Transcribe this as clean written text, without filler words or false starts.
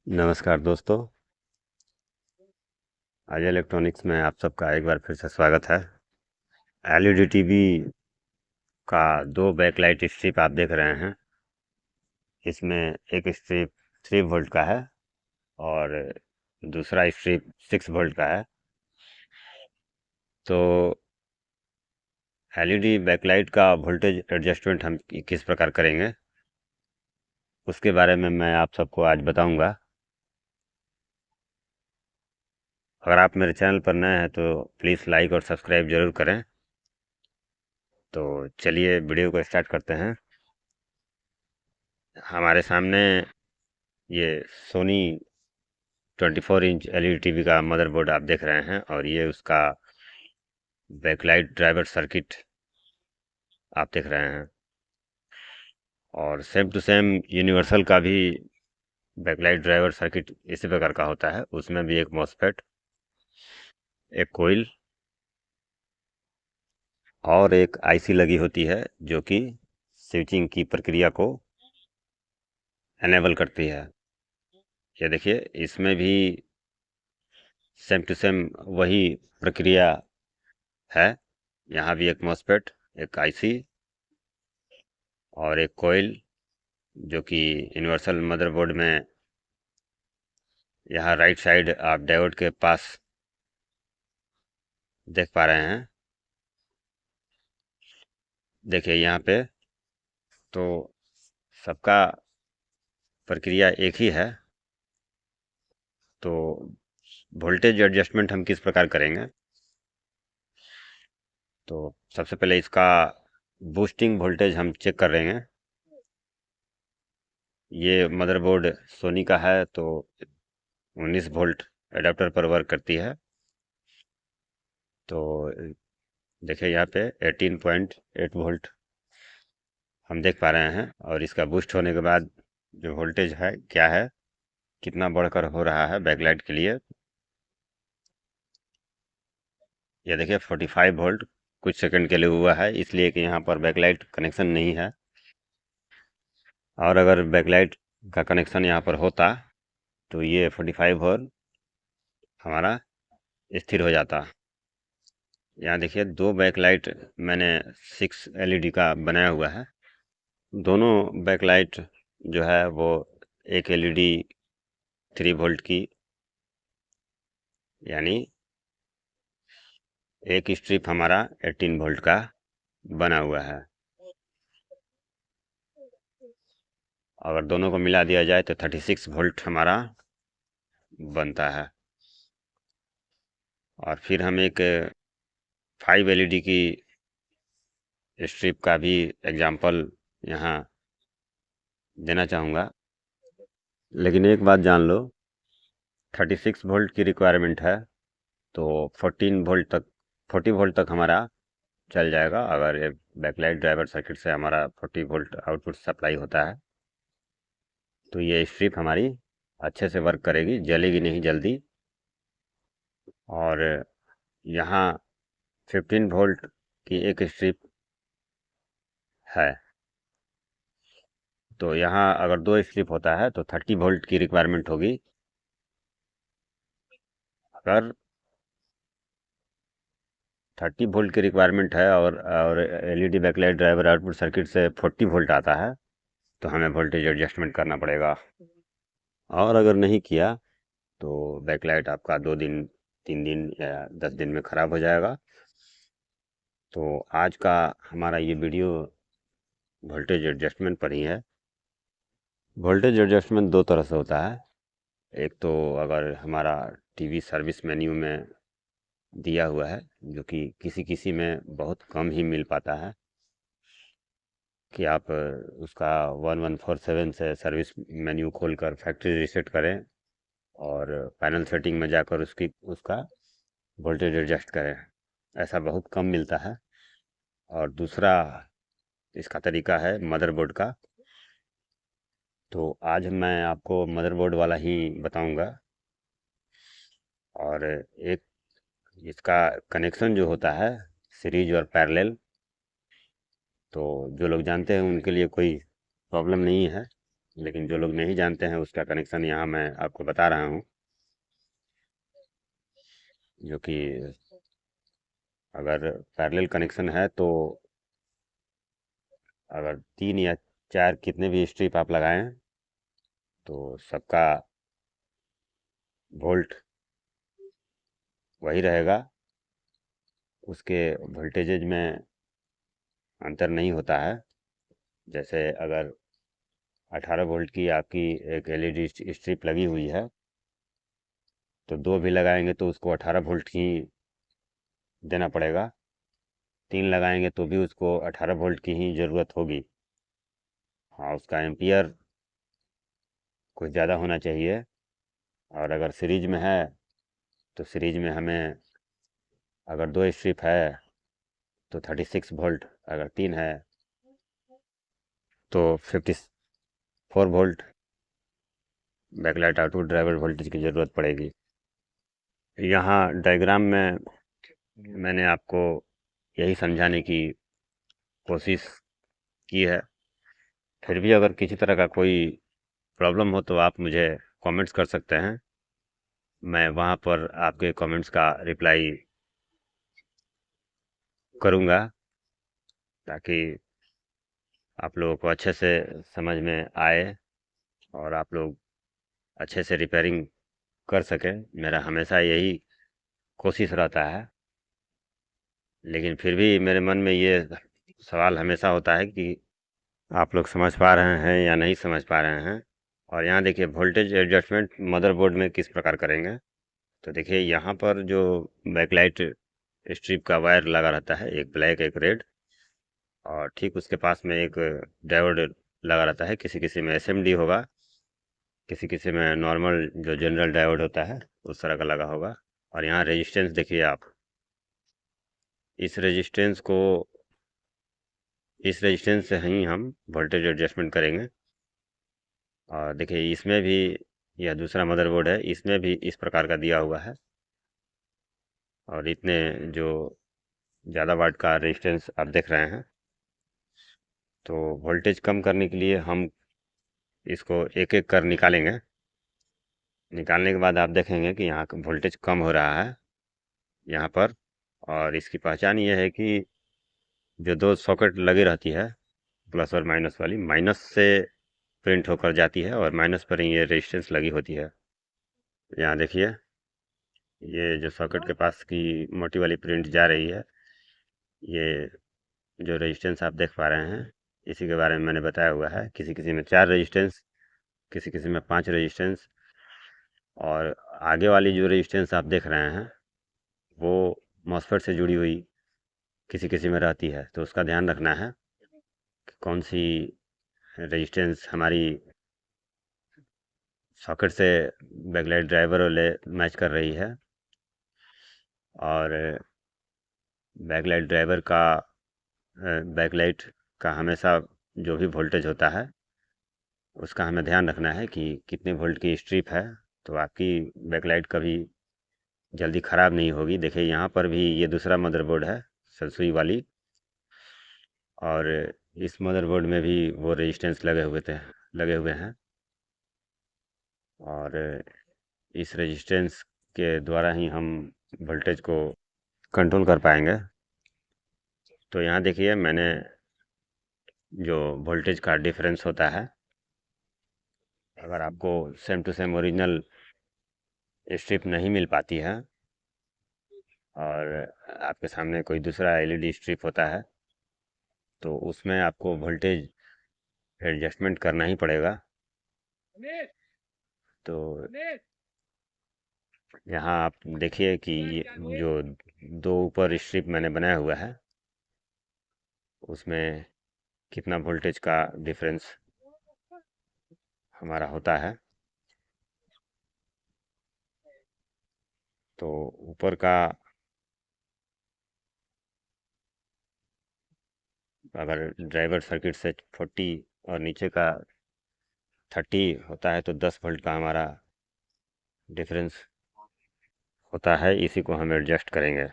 नमस्कार दोस्तों। आज इलेक्ट्रॉनिक्स में आप सबका एक बार फिर से स्वागत है। एलईडी टीवी का दो बैकलाइट स्ट्रिप आप देख रहे हैं। इसमें एक स्ट्रिप 3 वोल्ट का है और दूसरा स्ट्रिप 6 वोल्ट का है। तो एलईडी बैकलाइट का वोल्टेज एडजस्टमेंट हम किस प्रकार करेंगे उसके बारे में मैं आप सबको आज बताऊंगा। अगर आप मेरे चैनल पर नए हैं तो प्लीज़ लाइक और सब्सक्राइब ज़रूर करें। तो चलिए वीडियो को स्टार्ट करते हैं। हमारे सामने ये सोनी 24 इंच एलईडी टीवी का मदरबोर्ड आप देख रहे हैं और ये उसका बैकलाइट ड्राइवर सर्किट आप देख रहे हैं। और सेम टू सेम यूनिवर्सल का भी बैकलाइट ड्राइवर सर्किट इसी प्रकार का होता है। उसमें भी एक मॉसफेट, एक कोइल और एक आईसी लगी होती है जो कि स्विचिंग की प्रक्रिया को एनेबल करती है। ये देखिए, इसमें भी सेम टू सेम वही प्रक्रिया है। यहाँ भी एक मॉसफेट, एक आईसी और एक कोइल जो कि यूनिवर्सल मदरबोर्ड में यहाँ राइट साइड आप डायोड के पास देख पा रहे हैं। देखिए यहाँ पे तो सबका प्रक्रिया एक ही है। तो वोल्टेज एडजस्टमेंट हम किस प्रकार करेंगे, तो सबसे पहले इसका बूस्टिंग वोल्टेज हम चेक करेंगे। ये मदरबोर्ड सोनी का है तो 19 वोल्ट एडाप्टर पर वर्क करती है। तो देखिए यहाँ पे 18.8 वोल्ट हम देख पा रहे हैं और इसका बूस्ट होने के बाद जो वोल्टेज है क्या है, कितना बढ़कर हो रहा है बैकलाइट के लिए। ये देखिए 45 वोल्ट कुछ सेकंड के लिए हुआ है, इसलिए कि यहाँ पर बैकलाइट कनेक्शन नहीं है। और अगर बैकलाइट का कनेक्शन यहाँ पर होता तो ये 45 वोल्ट हमारा स्थिर हो जाता। यहाँ देखिए दो बैकलाइट मैंने 6 LED का बनाया हुआ है। दोनों बैकलाइट जो है वो एक LED 3 वोल्ट की, यानी एक स्ट्रिप हमारा 18 वोल्ट का बना हुआ है। अगर दोनों को मिला दिया जाए तो 36 वोल्ट हमारा बनता है। और फिर हम एक 5 LED की स्ट्रिप का भी एग्जाम्पल यहाँ देना चाहूँगा। लेकिन एक बात जान लो, 36 वोल्ट की रिक्वायरमेंट है तो 40 वोल्ट तक हमारा चल जाएगा। अगर ये बैकलाइट ड्राइवर सर्किट से हमारा 40 वोल्ट आउटपुट सप्लाई होता है तो ये स्ट्रिप हमारी अच्छे से वर्क करेगी, जलेगी नहीं जल्दी। और यहाँ 15 वोल्ट की एक स्ट्रिप है, तो यहाँ अगर दो स्ट्रिप होता है तो 30 वोल्ट की रिक्वायरमेंट होगी। अगर 30 वोल्ट की रिक्वायरमेंट है और LED backlight driver output circuit से 40 वोल्ट आता है तो हमें वोल्टेज एडजस्टमेंट करना पड़ेगा। और अगर नहीं किया तो बैकलाइट आपका 2 दिन 3 दिन या 10 दिन में ख़राब हो जाएगा। तो आज का हमारा ये वीडियो वोल्टेज एडजस्टमेंट पर ही है। वोल्टेज एडजस्टमेंट दो तरह से होता है। एक तो अगर हमारा टीवी सर्विस मेन्यू में दिया हुआ है, जो कि किसी किसी में बहुत कम ही मिल पाता है, कि आप उसका 1147 से सर्विस मेन्यू खोलकर फैक्ट्री रीसेट करें और पैनल सेटिंग में जाकर उसका वोल्टेज एडजस्ट करें। ऐसा बहुत कम मिलता है। और दूसरा इसका तरीका है मदरबोर्ड का। तो आज मैं आपको मदरबोर्ड वाला ही बताऊंगा। और एक इसका कनेक्शन जो होता है सीरीज और पैरेलल, तो जो लोग जानते हैं उनके लिए कोई प्रॉब्लम नहीं है। लेकिन जो लोग नहीं जानते हैं उसका कनेक्शन यहाँ मैं आपको बता रहा हूँ, जो कि अगर पैरेलल कनेक्शन है तो अगर 3 या 4 कितने भी स्ट्रिप आप लगाएं तो सबका वोल्ट वही रहेगा, उसके वोल्टेजेज में अंतर नहीं होता है। जैसे अगर 18 वोल्ट की आपकी एक एलईडी स्ट्रिप लगी हुई है तो 2 भी लगाएंगे तो उसको 18 वोल्ट ही देना पड़ेगा, 3 लगाएंगे तो भी उसको 18 वोल्ट की ही ज़रूरत होगी। हाँ, उसका एम्पियर कुछ ज़्यादा होना चाहिए। और अगर सीरीज में है तो सीरीज में हमें अगर 2 स्ट्रिप है तो 36 वोल्ट, अगर 3 है तो 54 volt backlight output driver voltage की ज़रूरत पड़ेगी। यहाँ डायग्राम में मैंने आपको यही समझाने की कोशिश की है। फिर भी अगर किसी तरह का कोई प्रॉब्लम हो तो आप मुझे कमेंट्स कर सकते हैं, मैं वहाँ पर आपके कमेंट्स का रिप्लाई करूँगा, ताकि आप लोगों को अच्छे से समझ में आए और आप लोग अच्छे से रिपेयरिंग कर सकें। मेरा हमेशा यही कोशिश रहता है, लेकिन फिर भी मेरे मन में ये सवाल हमेशा होता है कि आप लोग समझ पा रहे हैं या नहीं समझ पा रहे हैं। और यहाँ देखिए वोल्टेज एडजस्टमेंट मदरबोर्ड में किस प्रकार करेंगे। तो देखिए यहाँ पर जो बैकलाइट स्ट्रिप का वायर लगा रहता है, एक ब्लैक एक रेड, और ठीक उसके पास में एक डायोड लगा रहता है। किसी किसी में एसएमडी होगा, किसी किसी में नॉर्मल जो जनरल डायोड होता है उस तरह का लगा होगा। और यहाँ रेजिस्टेंस देखिए आप, इस रेजिस्टेंस को, इस रेजिस्टेंस से ही हम वोल्टेज एडजस्टमेंट करेंगे। और देखिए इसमें भी, यह दूसरा मदरबोर्ड है, इसमें भी इस प्रकार का दिया हुआ है। और इतने जो ज़्यादा वाट का रेजिस्टेंस आप देख रहे हैं। तो वोल्टेज कम करने के लिए हम इसको एक एक कर निकालेंगे। निकालने के बाद आप देखेंगे कि यहाँ वोल्टेज कम हो रहा है यहाँ पर। और इसकी पहचान ये है कि जो 2 सॉकेट लगी रहती है प्लस और माइनस वाली, माइनस से प्रिंट होकर जाती है और माइनस पर ही ये रेजिस्टेंस लगी होती है। यहाँ देखिए ये जो सॉकेट के पास की मोटी वाली प्रिंट जा रही है, ये जो रेजिस्टेंस आप देख पा रहे हैं इसी के बारे में मैंने बताया हुआ है। किसी किसी में 4 रेजिस्टेंस, किसी किसी में 5 रेजिस्टेंस। और आगे वाली जो रेजिस्टेंस आप देख रहे हैं वो मॉसफेट से जुड़ी हुई किसी किसी में रहती है, तो उसका ध्यान रखना है कि कौन सी रेजिस्टेंस हमारी सॉकेट से बैकलाइट ड्राइवर वाले मैच कर रही है। और बैकलाइट ड्राइवर का, बैकलाइट का हमेशा जो भी वोल्टेज होता है उसका हमें ध्यान रखना है कि कितने वोल्ट की स्ट्रिप है, तो आपकी बैकलाइट कभी जल्दी ख़राब नहीं होगी। देखिए यहाँ पर भी ये दूसरा मदरबोर्ड है सरसुई वाली, और इस मदरबोर्ड में भी वो रेजिस्टेंस लगे हुए हैं। और इस रेजिस्टेंस के द्वारा ही हम वोल्टेज को कंट्रोल कर पाएंगे। तो यहाँ देखिए मैंने जो वोल्टेज का डिफरेंस होता है, अगर आपको same to same original strip नहीं मिल पाती है और आपके सामने कोई दूसरा एलईडी स्ट्रिप होता है तो उसमें आपको वोल्टेज एडजस्टमेंट करना ही पड़ेगा। तो यहाँ आप देखिए कि ये जो 2 ऊपर स्ट्रिप मैंने बनाया हुआ है उसमें कितना वोल्टेज का डिफरेंस हमारा होता है। तो ऊपर का अगर ड्राइवर सर्किट से 40 और नीचे का 30 होता है तो 10 वोल्ट का हमारा डिफरेंस होता है, इसी को हम एडजस्ट करेंगे।